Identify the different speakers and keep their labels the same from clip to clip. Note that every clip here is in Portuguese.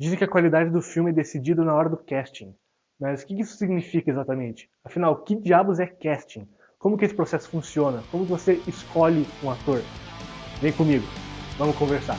Speaker 1: Dizem que a qualidade do filme é decidida na hora do casting. Mas o que isso significa exatamente? Afinal, que diabos é casting? Como que esse processo funciona? Como você escolhe um ator? Vem comigo, vamos conversar.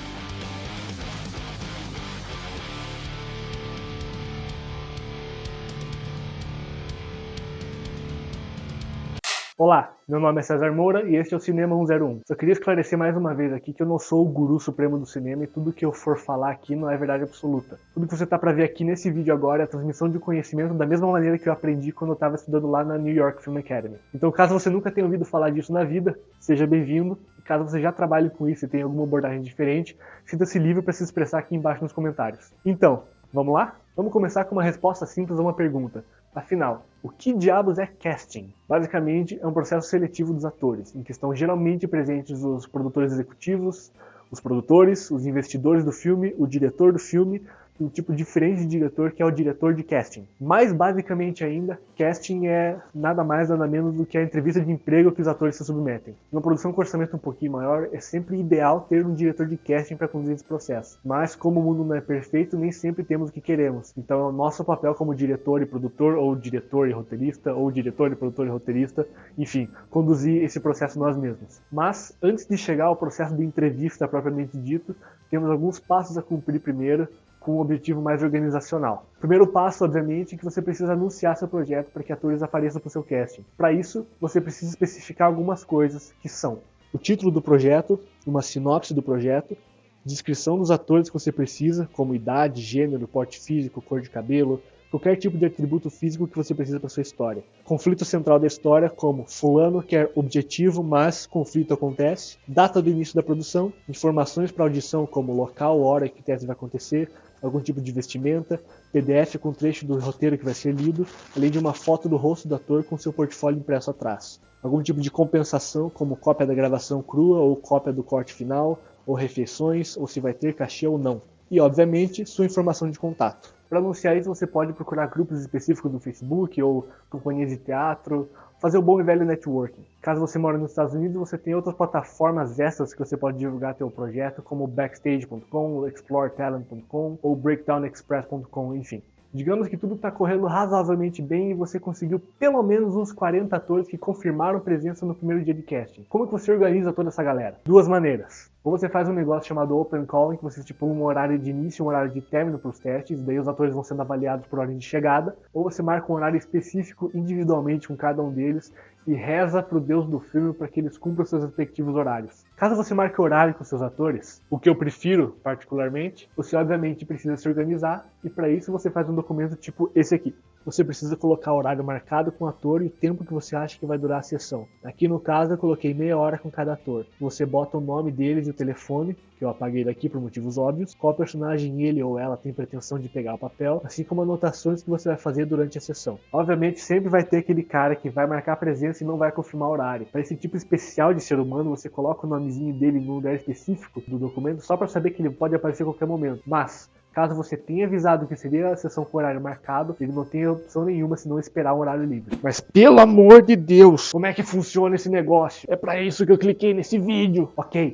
Speaker 1: Olá, meu nome é César Moura e este é o Cinema 101. Só queria esclarecer mais uma vez aqui que eu não sou o guru supremo do cinema e tudo que eu for falar aqui não é verdade absoluta. Tudo que você tá para ver aqui nesse vídeo agora é a transmissão de conhecimento da mesma maneira que eu aprendi quando eu estava estudando lá na New York Film Academy. Então, caso você nunca tenha ouvido falar disso na vida, seja bem-vindo. E caso você já trabalhe com isso e tenha alguma abordagem diferente, sinta-se livre para se expressar aqui embaixo nos comentários. Então, vamos lá? Vamos começar com uma resposta simples a uma pergunta. Afinal, o que diabos é casting? Basicamente, é um processo seletivo dos atores, em que estão geralmente presentes os produtores executivos, os produtores, os investidores do filme, o diretor do filme, um tipo diferente de diretor que é o diretor de casting. Mais basicamente ainda, casting é nada mais nada menos do que a entrevista de emprego que os atores se submetem. Numa produção com orçamento um pouquinho maior, é sempre ideal ter um diretor de casting para conduzir esse processo. Mas como o mundo não é perfeito, nem sempre temos o que queremos. Então é o nosso papel como diretor e produtor, ou diretor e roteirista, ou diretor e produtor e roteirista, enfim, conduzir esse processo nós mesmos. Mas antes de chegar ao processo de entrevista propriamente dito, temos alguns passos a cumprir primeiro, com um objetivo mais organizacional. O primeiro passo, obviamente, é que você precisa anunciar seu projeto para que atores apareçam para o seu casting. Para isso, você precisa especificar algumas coisas que são o título do projeto, uma sinopse do projeto, descrição dos atores que você precisa, como idade, gênero, porte físico, cor de cabelo, qualquer tipo de atributo físico que você precisa para sua história. Conflito central da história, como fulano quer objetivo, mas conflito acontece. Data do início da produção, informações para audição, como local, hora que o teste vai acontecer, algum tipo de vestimenta, PDF com trecho do roteiro que vai ser lido, além de uma foto do rosto do ator com seu portfólio impresso atrás. Algum tipo de compensação, como cópia da gravação crua ou cópia do corte final, ou refeições, ou se vai ter cachê ou não. E, obviamente, sua informação de contato. Para anunciar isso, você pode procurar grupos específicos do Facebook ou companhias de teatro, fazer o bom e velho networking. Caso você mora nos Estados Unidos, você tem outras plataformas extras que você pode divulgar seu projeto, como Backstage.com, ExploreTalent.com ou BreakdownExpress.com, enfim. Digamos que tudo está correndo razoavelmente bem e você conseguiu pelo menos uns 40 atores que confirmaram presença no primeiro dia de casting. Como que você organiza toda essa galera? Duas maneiras. Ou você faz um negócio chamado Open Call, em que você estipula um horário de início e um horário de término para os testes, daí os atores vão sendo avaliados por ordem de chegada. Ou você marca um horário específico individualmente com cada um deles e reza pro Deus do filme para que eles cumpram seus respectivos horários. Caso você marque horário com seus atores, o que eu prefiro particularmente, você obviamente precisa se organizar e para isso você faz um documento tipo esse aqui. Você precisa colocar o horário marcado com o ator e o tempo que você acha que vai durar a sessão. Aqui no caso eu coloquei meia hora com cada ator. Você bota o nome deles e o telefone, que eu apaguei daqui por motivos óbvios, qual personagem ele ou ela tem pretensão de pegar o papel, assim como anotações que você vai fazer durante a sessão. Obviamente sempre vai ter aquele cara que vai marcar presença e não vai confirmar o horário. Para esse tipo especial de ser humano, você coloca o nomezinho dele num lugar específico do documento só para saber que ele pode aparecer a qualquer momento. Mas caso você tenha avisado que seria a sessão com horário marcado, ele não tem opção nenhuma senão esperar um horário livre. Mas pelo amor de Deus, como é que funciona esse negócio? É pra isso que eu cliquei nesse vídeo. Ok.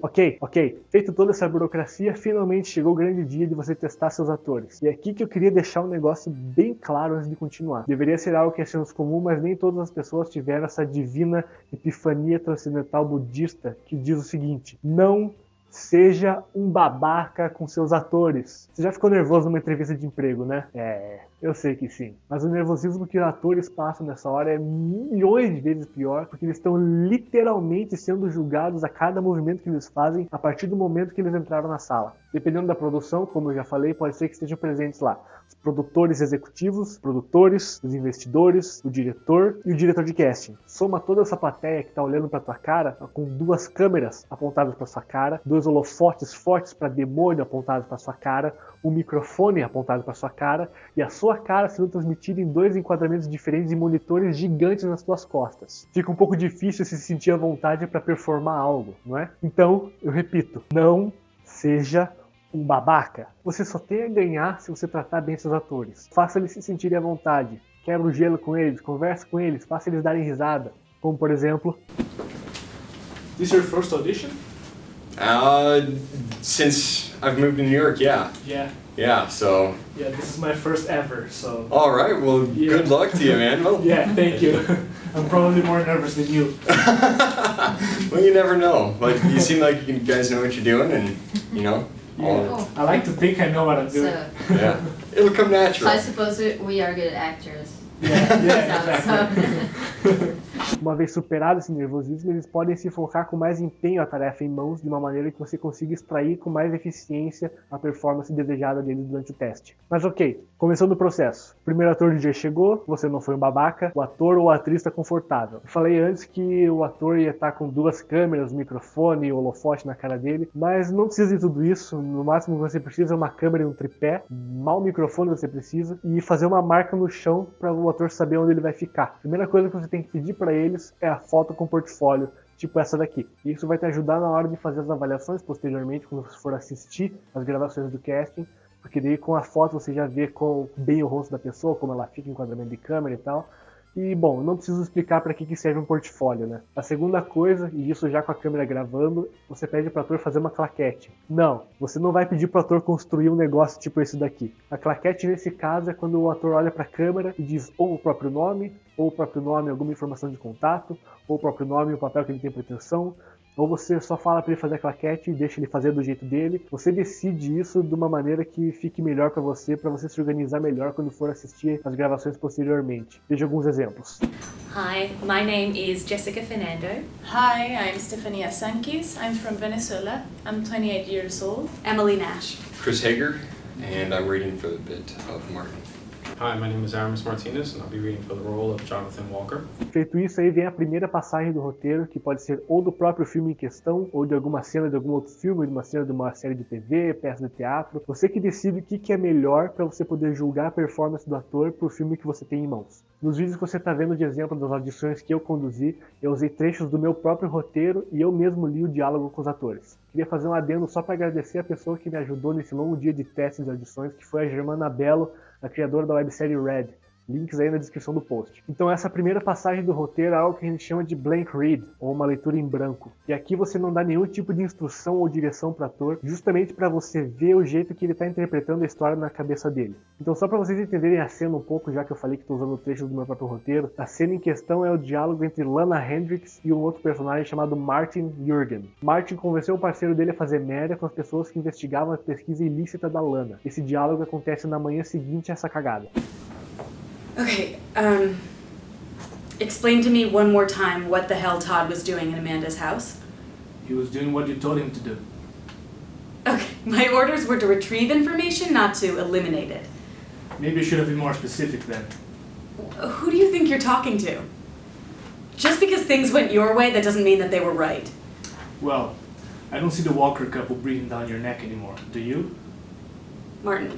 Speaker 1: Feito toda essa burocracia, finalmente chegou o grande dia de você testar seus atores. E é aqui que eu queria deixar um negócio bem claro antes de continuar. Deveria ser algo que é senso comum, mas nem todas as pessoas tiveram essa divina epifania transcendental budista que diz o seguinte: não seja um babaca com seus atores. Você já ficou nervoso numa entrevista de emprego, né? Eu sei que sim. Mas o nervosismo que os atores passam nessa hora é milhões de vezes pior, porque eles estão literalmente sendo julgados a cada movimento que eles fazem a partir do momento que eles entraram na sala. Dependendo da produção, como eu já falei, pode ser que estejam presentes lá os produtores executivos, os produtores, os investidores, o diretor e o diretor de casting. Soma toda essa plateia que está olhando para tua cara, com duas câmeras apontadas para sua cara, dois holofotes fortes para demônio apontados para sua cara, um microfone apontado para sua cara e a sua cara sendo transmitida em dois enquadramentos diferentes de monitores gigantes nas suas costas. Fica um pouco difícil se sentir à vontade para performar algo, não é? Então, eu repito, não seja um babaca. Você só tem a ganhar se você tratar bem seus atores. Faça eles se sentirem à vontade. Quebra o gelo com eles, converse com eles, faça eles darem risada. Como, por exemplo...
Speaker 2: This your first audition? Since I've moved to New York, yeah.
Speaker 1: Yeah.
Speaker 2: Yeah, so...
Speaker 1: Yeah, this is my first ever, so...
Speaker 2: Alright, well, good luck to you, man. Well,
Speaker 1: yeah, thank you. I'm probably more nervous than you.
Speaker 2: well, you never know. Like, you seem like you guys know what you're doing, and, you know...
Speaker 1: Yeah. I like to think I know what I'm doing.
Speaker 3: So,
Speaker 2: Yeah, it'll come natural.
Speaker 3: so I suppose we are good actors.
Speaker 1: Yeah,
Speaker 3: So-
Speaker 1: exactly. Uma vez superado esse nervosismo, eles podem se focar com mais empenho a tarefa em mãos, de uma maneira que você consiga extrair com mais eficiência a performance desejada deles durante o teste. Mas ok, começando o processo. O primeiro ator do dia chegou, você não foi um babaca, o ator ou a atriz está confortável. Eu falei antes que o ator ia estar com 2 câmeras, microfone e holofote na cara dele, mas não precisa de tudo isso. No máximo que você precisa é uma câmera e um tripé, mal microfone você precisa, e fazer uma marca no chão para o ator saber onde ele vai ficar. A primeira coisa que você tem que pedir para eles é a foto com portfólio, tipo essa daqui. Isso vai te ajudar na hora de fazer as avaliações posteriormente, quando você for assistir as gravações do casting, porque daí com a foto você já vê bem o rosto da pessoa, como ela fica em enquadramento de câmera e tal. E, bom, não preciso explicar para que serve um portfólio, né? A segunda coisa, e isso já com a câmera gravando, você pede para o ator fazer uma claquete. Não, você não vai pedir para o ator construir um negócio tipo esse daqui. A claquete, nesse caso, é quando o ator olha para a câmera e diz ou o próprio nome, alguma informação de contato, ou o próprio nome e o papel que ele tem pretensão, ou você só fala para ele fazer a claquete e deixa ele fazer do jeito dele. Você decide isso de uma maneira que fique melhor para você se organizar melhor quando for assistir as gravações posteriormente. Veja alguns exemplos.
Speaker 4: Hi, my name is Jessica Fernando.
Speaker 5: Hi, I'm Stefania Sankis. I'm from Venezuela. I'm 28 years old.
Speaker 4: Emily Nash.
Speaker 2: Chris Hager, and I'm reading for the bit of Martin.
Speaker 6: Hi, my name is Aramis Martinez, and I'll be reading for the role of Jonathan Walker.
Speaker 1: Feito isso, aí vem a primeira passagem do roteiro, que pode ser ou do próprio filme em questão, ou de alguma cena de algum outro filme, de uma cena de uma série de TV, peça de teatro. Você que decide o que é melhor para você poder julgar a performance do ator pro filme que você tem em mãos. Nos vídeos que você está vendo de exemplo das audições que eu conduzi, eu usei trechos do meu próprio roteiro e eu mesmo li o diálogo com os atores. Queria fazer um adendo só para agradecer a pessoa que me ajudou nesse longo dia de testes de audições, que foi a Germana Bello, a criadora da websérie Red. Links aí na descrição do post. Então essa primeira passagem do roteiro é algo que a gente chama de blank read, ou uma leitura em branco. E aqui você não dá nenhum tipo de instrução ou direção para o ator, justamente para você ver o jeito que ele está interpretando a história na cabeça dele. Então só para vocês entenderem a cena um pouco, já que eu falei que estou usando trechos do meu próprio roteiro, a cena em questão é o diálogo entre Lana Hendricks e um outro personagem chamado Martin Jürgen. Martin convenceu o parceiro dele a fazer merda com as pessoas que investigavam a pesquisa ilícita da Lana. Esse diálogo acontece na manhã seguinte a essa cagada.
Speaker 4: Okay, explain to me one more time what the hell Todd was doing in Amanda's house.
Speaker 1: He was doing what you told him to do.
Speaker 4: Okay, my orders were to retrieve information, not to eliminate it.
Speaker 1: Maybe you should have been more specific then.
Speaker 4: Who do you think you're talking to? Just because things went your way, that doesn't mean that they were right.
Speaker 1: Well, I don't see the Walker couple breathing down your neck anymore, do you?
Speaker 4: Martin,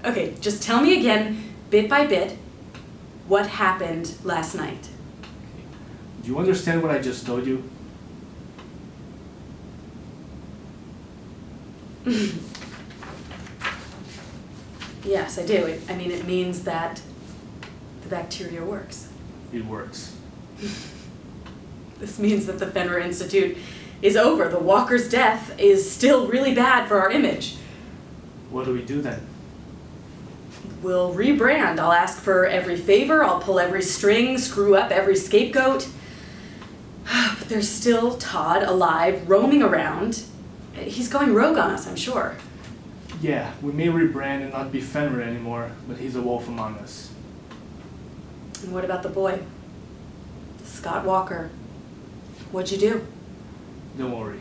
Speaker 4: okay, just tell me again, bit by bit, what happened last night.
Speaker 1: Do you understand what I just told you?
Speaker 4: Yes, I do. I mean, it means that the bacteria works.
Speaker 1: It works.
Speaker 4: This means that the Fenrir Institute is over. The Walker's death is still really bad for our image.
Speaker 1: What do we do then?
Speaker 4: We'll rebrand. I'll ask for every favor, I'll pull every string, screw up every scapegoat. But there's still Todd alive, roaming around. He's going rogue on us, I'm sure.
Speaker 1: Yeah, we may rebrand and not be Fenrir anymore, but he's a wolf among us.
Speaker 4: And what about the boy? Scott Walker. What'd you do?
Speaker 1: Don't worry.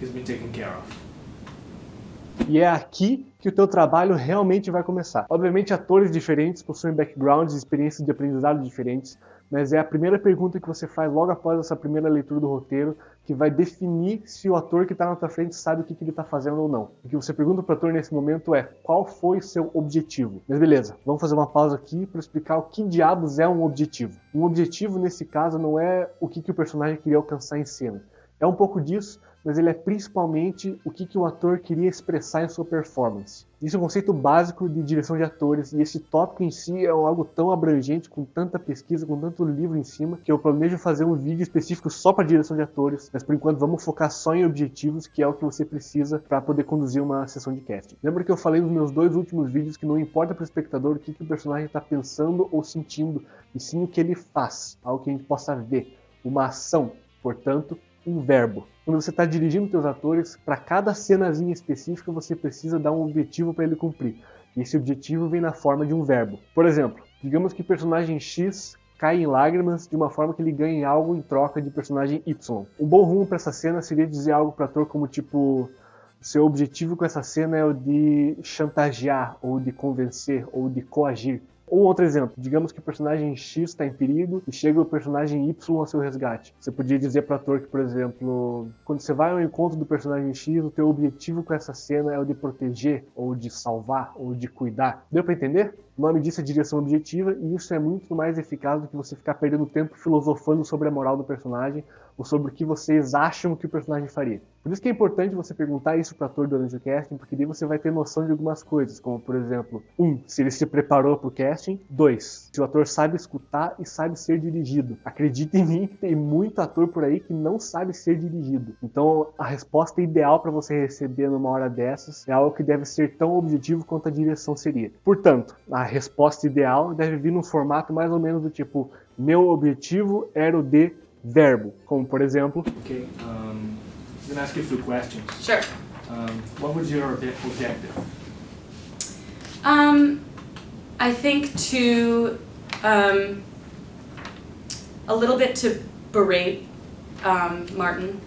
Speaker 1: He's been taken care of. E é aqui que o teu trabalho realmente vai começar. Obviamente, atores diferentes possuem backgrounds e experiências de aprendizado diferentes, mas é a primeira pergunta que você faz logo após essa primeira leitura do roteiro que vai definir se o ator que está na tua frente sabe o que ele está fazendo ou não. O que você pergunta para o ator nesse momento é: qual foi seu objetivo? Mas beleza, vamos fazer uma pausa aqui para explicar o que diabos é um objetivo. Um objetivo, nesse caso, não é o que o personagem queria alcançar em cena. É um pouco disso, mas ele é principalmente o que o ator queria expressar em sua performance. Isso é um conceito básico de direção de atores, e esse tópico em si é algo tão abrangente, com tanta pesquisa, com tanto livro em cima, que eu planejo fazer um vídeo específico só para direção de atores, mas por enquanto vamos focar só em objetivos, que é o que você precisa para poder conduzir uma sessão de casting. Lembra que eu falei nos meus 2 últimos vídeos que não importa para o espectador o que o personagem está pensando ou sentindo, e sim o que ele faz, algo que a gente possa ver, uma ação, portanto, um verbo. Quando você está dirigindo seus atores, para cada cenazinha específica você precisa dar um objetivo para ele cumprir. E esse objetivo vem na forma de um verbo. Por exemplo, digamos que o personagem X cai em lágrimas de uma forma que ele ganhe algo em troca de personagem Y. Um bom rumo para essa cena seria dizer algo para o ator como tipo: seu objetivo com essa cena é o de chantagear, ou de convencer, ou de coagir. Ou outro exemplo, digamos que o personagem X está em perigo e chega o personagem Y ao seu resgate. Você podia dizer para o ator que, por exemplo, quando você vai ao encontro do personagem X, o teu objetivo com essa cena é o de proteger, ou de salvar, ou de cuidar. Deu para entender? O nome disso é direção objetiva, e isso é muito mais eficaz do que você ficar perdendo tempo filosofando sobre a moral do personagem ou sobre o que vocês acham que o personagem faria. Por isso que é importante você perguntar isso para o ator durante o casting, porque daí você vai ter noção de algumas coisas, como por exemplo, 1. Se ele se preparou para o casting. 2. Se o ator sabe escutar e sabe ser dirigido. Acredite em mim que tem muito ator por aí que não sabe ser dirigido. Então a resposta ideal para você receber numa hora dessas é algo que deve ser tão objetivo quanto a direção seria. Portanto, a resposta ideal deve vir num formato mais ou menos do tipo: meu objetivo era o de verbo. Como por exemplo...
Speaker 7: Okay, I'm going to ask you a few questions.
Speaker 4: Sure.
Speaker 7: What was your objective?
Speaker 4: I think to a little bit to berate Martin,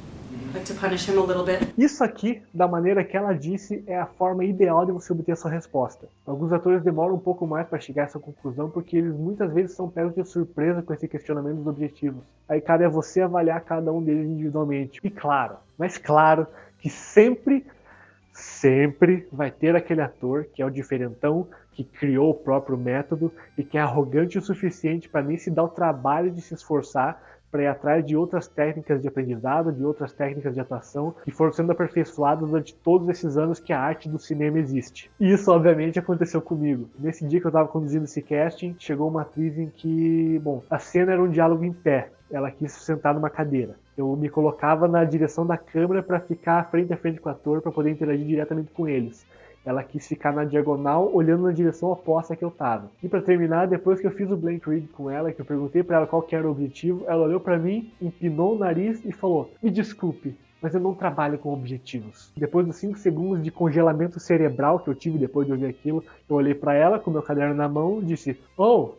Speaker 4: like to punish him a little bit.
Speaker 1: Isso aqui, da maneira que ela disse, é a forma ideal de você obter a sua resposta. Alguns atores demoram um pouco mais para chegar a essa conclusão porque eles muitas vezes são pegos de surpresa com esse questionamento dos objetivos. Aí cabe a você avaliar cada um deles individualmente. E claro, mas claro, que sempre vai ter aquele ator que é o diferentão, que criou o próprio método e que é arrogante o suficiente para nem se dar o trabalho de se esforçar para ir atrás de outras técnicas de aprendizado, de outras técnicas de atuação que foram sendo aperfeiçoadas durante todos esses anos que a arte do cinema existe. E isso, obviamente, aconteceu comigo. Nesse dia que eu estava conduzindo esse casting, chegou uma atriz em que, a cena era um diálogo em pé. Ela quis sentar numa cadeira. Eu me colocava na direção da câmera para ficar frente a frente com o ator para poder interagir diretamente com eles. Ela quis ficar na diagonal, olhando na direção oposta que eu tava. E para terminar, depois que eu fiz o blank read com ela, que eu perguntei para ela qual que era o objetivo, ela olhou para mim, empinou o nariz e falou: me desculpe, mas eu não trabalho com objetivos. Depois dos 5 segundos de congelamento cerebral que eu tive depois de ouvir aquilo, eu olhei para ela com meu caderno na mão e disse: oh,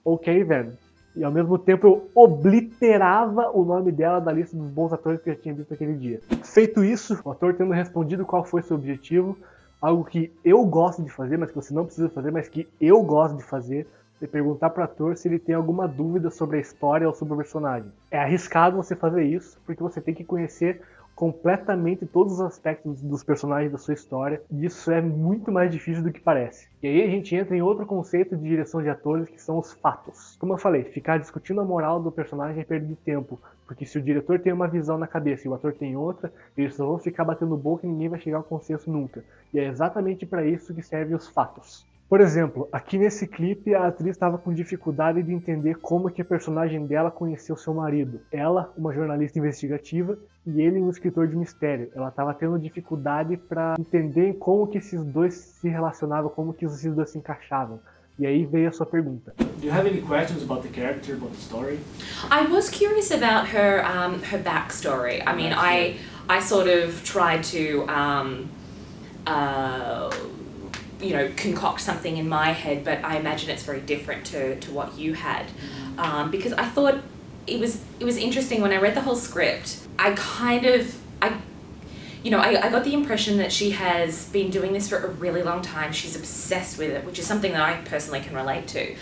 Speaker 1: ok, velho. E ao mesmo tempo eu obliterava o nome dela da lista dos bons atores que eu já tinha visto naquele dia. Feito isso, o ator tendo respondido qual foi seu objetivo, algo que eu gosto de fazer, mas que você não precisa fazer, mas que eu gosto de fazer, é perguntar para o ator se ele tem alguma dúvida sobre a história ou sobre o personagem. É arriscado você fazer isso, porque você tem que conhecer completamente todos os aspectos dos personagens da sua história, e isso é muito mais difícil do que parece. E aí a gente entra em outro conceito de direção de atores, que são os fatos. Como eu falei, ficar discutindo a moral do personagem é perda de tempo, porque se o diretor tem uma visão na cabeça e o ator tem outra, eles só vão ficar batendo boca e ninguém vai chegar ao consenso nunca. E é exatamente para isso que servem os fatos. Por exemplo, aqui nesse clipe a atriz estava com dificuldade de entender como que a personagem dela conheceu seu marido. Ela, uma jornalista investigativa, e ele, um escritor de mistério. Ela estava tendo dificuldade para entender como que esses dois se relacionavam, como que esses dois se encaixavam. E aí veio a sua pergunta.
Speaker 7: Do you have any questions about the character, about the story?
Speaker 8: I was curious about her her backstory. I mean, I sort of tried to concoct something in my head, but I imagine it's very different to what you had, because I thought it was interesting when I read the whole script. I got the impression that she has been doing this for a really long time. She's obsessed with it, which is something that I personally can relate to. Yeah.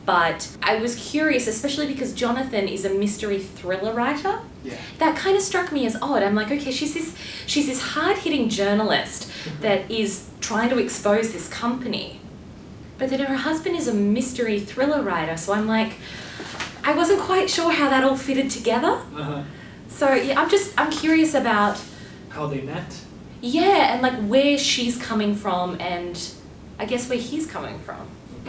Speaker 8: But I was curious, especially because Jonathan is a mystery thriller writer.
Speaker 7: Yeah.
Speaker 8: That kind of struck me as odd. I'm like, okay, she's this hard-hitting journalist that is trying to expose this company, but then her husband is a mystery thriller writer. So I'm like, I wasn't quite sure how that all fitted together. So yeah, I'm curious about
Speaker 7: How they met?
Speaker 8: yeah, and like where she's coming from and I guess where he's coming from.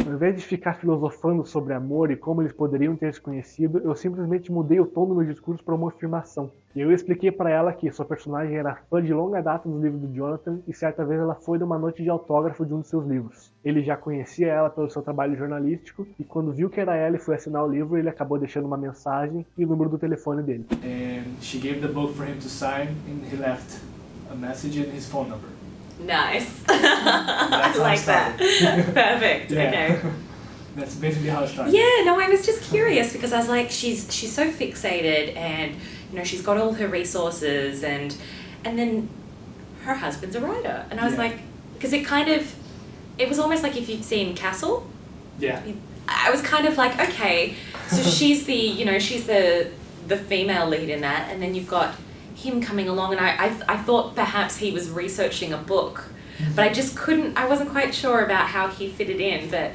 Speaker 1: Ao invés de ficar filosofando sobre amor e como eles poderiam ter se conhecido, eu simplesmente mudei o tom do meu discurso para uma afirmação. E eu expliquei para ela que sua personagem era fã de longa data dos livros do Jonathan e certa vez ela foi numa noite de autógrafo de um dos seus livros. Ele já conhecia ela pelo seu trabalho jornalístico e quando viu que era ela e foi assinar o livro, ele acabou deixando uma mensagem e o número do telefone dele.
Speaker 7: And she gave the book for him to sign, and he left a message and his phone number.
Speaker 8: Nice.
Speaker 7: That's
Speaker 8: I
Speaker 7: how it
Speaker 8: like that. Perfect.
Speaker 7: Yeah.
Speaker 8: Okay.
Speaker 7: That's basically how it started.
Speaker 8: Yeah, no, I was just curious because I was like, she's so fixated, and you know, she's got all her resources, and then her husband's a writer, and I was
Speaker 7: Yeah.
Speaker 8: like, because it was almost like if you've seen Castle.
Speaker 7: Yeah.
Speaker 8: I was kind of like, okay, so she's the female lead in that, and then you've got him coming along, and I thought perhaps he was researching a book, but I wasn't quite sure about how he fitted in, but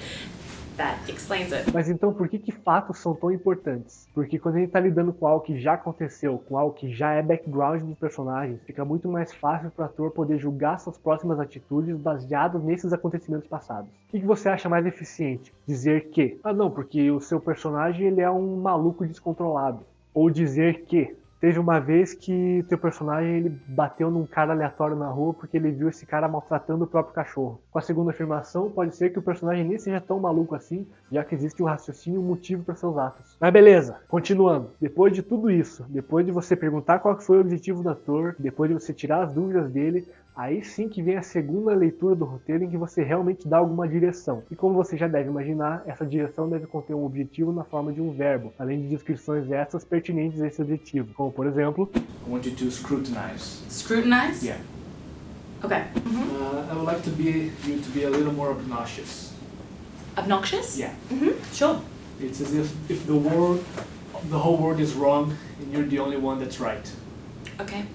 Speaker 8: that explains it.
Speaker 1: Mas então por que fatos são tão importantes? Porque quando a gente está lidando com algo que já aconteceu, com algo que já é background dos personagens, fica muito mais fácil para o ator poder julgar suas próximas atitudes baseadas nesses acontecimentos passados. O que você acha mais eficiente? Dizer que, não, porque o seu personagem ele é um maluco descontrolado. Ou dizer que teve uma vez que teu personagem ele bateu num cara aleatório na rua porque ele viu esse cara maltratando o próprio cachorro. Com a segunda afirmação, pode ser que o personagem nem seja tão maluco assim, já que existe um raciocínio e um motivo para seus atos. Mas beleza, continuando. Depois de tudo isso, depois de você perguntar qual foi o objetivo do ator, depois de você tirar as dúvidas dele, aí sim que vem a segunda leitura do roteiro em que você realmente dá alguma direção. E como você já deve imaginar, essa direção deve conter um objetivo na forma de um verbo, além de descrições extras pertinentes a esse objetivo, como por exemplo...
Speaker 7: I want you to scrutinize.
Speaker 4: Scrutinize?
Speaker 7: Yeah.
Speaker 4: Okay.
Speaker 7: I would like you to be a little more obnoxious.
Speaker 8: Obnoxious?
Speaker 7: Yeah.
Speaker 8: Sure.
Speaker 7: It's as if the whole world is wrong and you're the only one that's right.
Speaker 8: Okay.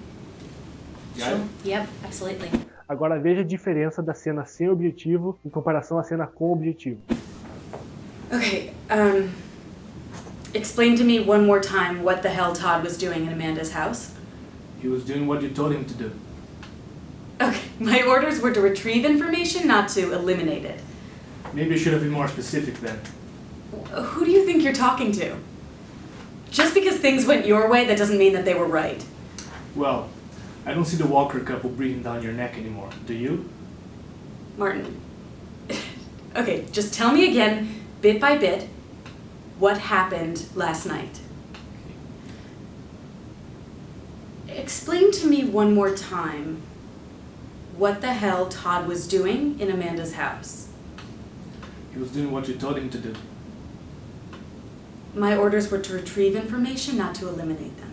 Speaker 7: Got
Speaker 8: Sure.
Speaker 7: it?
Speaker 8: Yep, absolutely.
Speaker 1: Agora veja a diferença da cena sem objetivo em comparação à cena com objetivo.
Speaker 4: Okay, explain to me one more time what the hell Todd was doing in Amanda's house.
Speaker 7: He was doing what you told him to do.
Speaker 4: Okay, my orders were to retrieve information, not to eliminate it.
Speaker 7: Maybe you should have been more specific then.
Speaker 4: Who do you think you're talking to? Just because things went your way, that doesn't mean that they were right.
Speaker 7: Well, I don't see the Walker couple breathing down your neck anymore. Do you?
Speaker 4: Martin. Okay, just tell me again, bit by bit, what happened last night. Explain to me one more time what the hell Todd was doing in Amanda's house.
Speaker 7: He was doing what you told him to do.
Speaker 4: My orders were to retrieve information, not to eliminate them.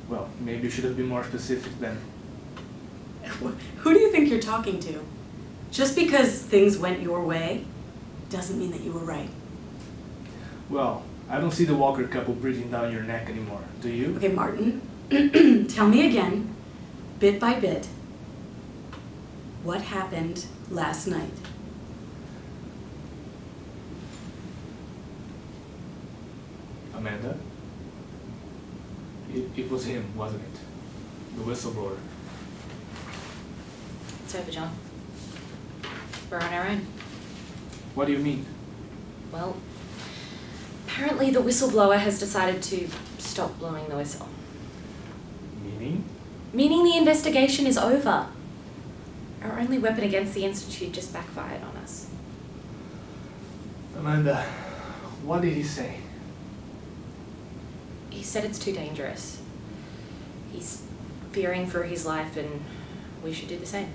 Speaker 7: Well, maybe you should have been more specific then.
Speaker 4: Who do you think you're talking to? Just because things went your way doesn't mean that you were right.
Speaker 7: Well, I don't see the Walker couple breathing down your neck anymore. Do you?
Speaker 4: Okay, Martin, tell me again, bit by bit, what happened last night?
Speaker 7: Amanda? It was him, wasn't it? The whistleblower.
Speaker 8: It's over, John. We're on our own.
Speaker 7: What do you mean?
Speaker 8: Well, apparently the whistleblower has decided to stop blowing the whistle.
Speaker 7: Meaning?
Speaker 8: Meaning the investigation is over. Our only weapon against the Institute just backfired on us.
Speaker 7: Amanda, what did he say?
Speaker 8: He said it's too dangerous. He's fearing for his life and we should do the same.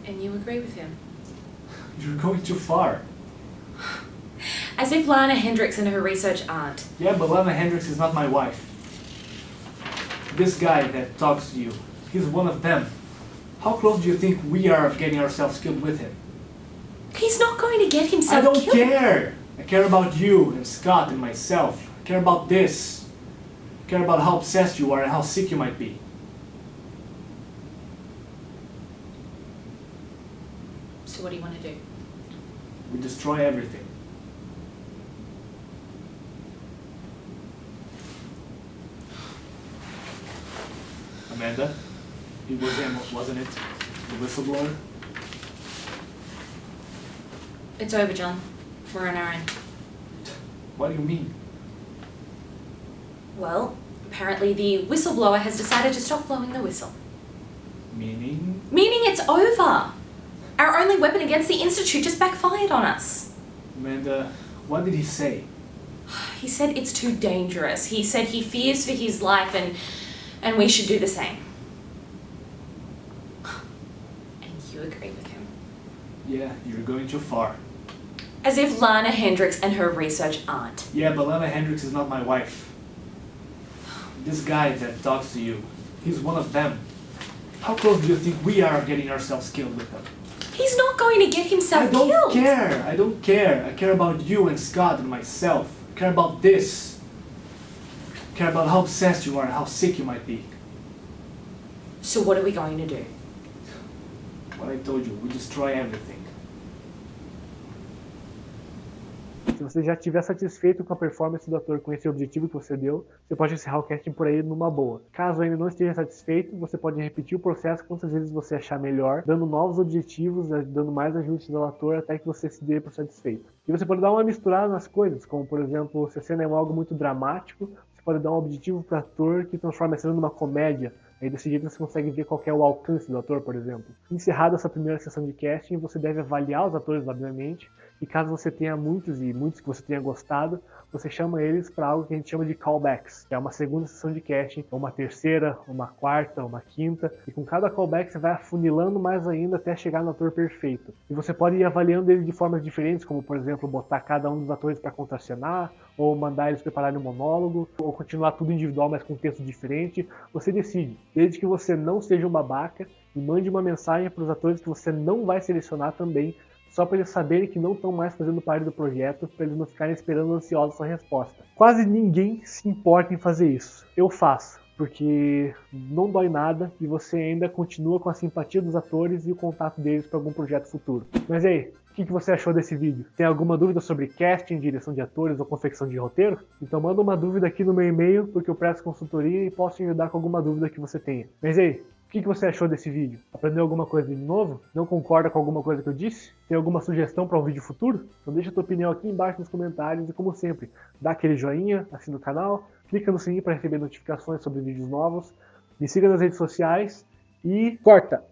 Speaker 8: And you agree with him.
Speaker 7: You're going too far.
Speaker 8: As if Lana Hendricks and her research aren't.
Speaker 7: Yeah, but Lana Hendricks is not my wife. This guy that talks to you, he's one of them. How close do you think we are of getting ourselves killed with him?
Speaker 8: He's not going to get himself
Speaker 7: I don't
Speaker 8: killed.
Speaker 7: care! I care about you and Scott and myself. I care about this. I care about how obsessed you are and how sick you might be.
Speaker 8: So what do you want to do?
Speaker 7: We destroy everything. Amanda, it was him, wasn't it? The whistleblower?
Speaker 8: It's over, John. We're on our own.
Speaker 7: What do you mean?
Speaker 8: Well, apparently the whistleblower has decided to stop blowing the whistle.
Speaker 7: Meaning?
Speaker 8: Meaning it's over! Our only weapon against the Institute just backfired on us.
Speaker 7: Amanda, what did he say?
Speaker 8: He said it's too dangerous. He said he fears for his life and we should do the same. And you agree with him.
Speaker 7: Yeah, you're going too far.
Speaker 8: As if Lana Hendricks and her research aren't.
Speaker 7: Yeah, but Lana Hendricks is not my wife. This guy that talks to you, he's one of them. How close do you think we are of getting ourselves killed with him?
Speaker 8: He's not going to get himself
Speaker 7: I don't
Speaker 8: killed.
Speaker 7: care. I don't care. I care about you and Scott and myself. I care about this. I care about how obsessed you are and how sick you might be.
Speaker 8: So what are we going to do?
Speaker 7: What I told you, we destroy everything.
Speaker 1: Se você já estiver satisfeito com a performance do ator com esse objetivo que você deu, você pode encerrar o casting por aí numa boa. Caso ainda não esteja satisfeito, você pode repetir o processo quantas vezes você achar melhor, dando novos objetivos, dando mais ajustes ao ator até que você se dê por satisfeito. E você pode dar uma misturada nas coisas, como por exemplo, se a cena é algo muito dramático, você pode dar um objetivo para o ator que transforma a cena numa comédia. Aí desse jeito você consegue ver qual que é o alcance do ator, por exemplo. Encerrada essa primeira sessão de casting, você deve avaliar os atores, obviamente, e caso você tenha muitos que você tenha gostado, você chama eles para algo que a gente chama de callbacks, que é uma segunda sessão de casting, ou uma terceira, uma quarta, uma quinta, e com cada callback você vai afunilando mais ainda até chegar no ator perfeito. E você pode ir avaliando ele de formas diferentes, como por exemplo, botar cada um dos atores para contracenar, ou mandar eles prepararem um monólogo, ou continuar tudo individual, mas com um texto diferente. Você decide, desde que você não seja um babaca, e mande uma mensagem para os atores que você não vai selecionar também, só para eles saberem que não estão mais fazendo parte do projeto, para eles não ficarem esperando ansiosos essa resposta. Quase ninguém se importa em fazer isso. Eu faço, porque não dói nada e você ainda continua com a simpatia dos atores e o contato deles para algum projeto futuro. Mas e aí, o que você achou desse vídeo? Tem alguma dúvida sobre casting, direção de atores ou confecção de roteiro? Então manda uma dúvida aqui no meu e-mail, porque eu presto consultoria e posso te ajudar com alguma dúvida que você tenha. Mas e aí, o que você achou desse vídeo? Aprendeu alguma coisa de novo? Não concorda com alguma coisa que eu disse? Tem alguma sugestão para um vídeo futuro? Então deixa a tua opinião aqui embaixo nos comentários e como sempre, dá aquele joinha, assina o canal, clica no sininho para receber notificações sobre vídeos novos, me siga nas redes sociais e corta!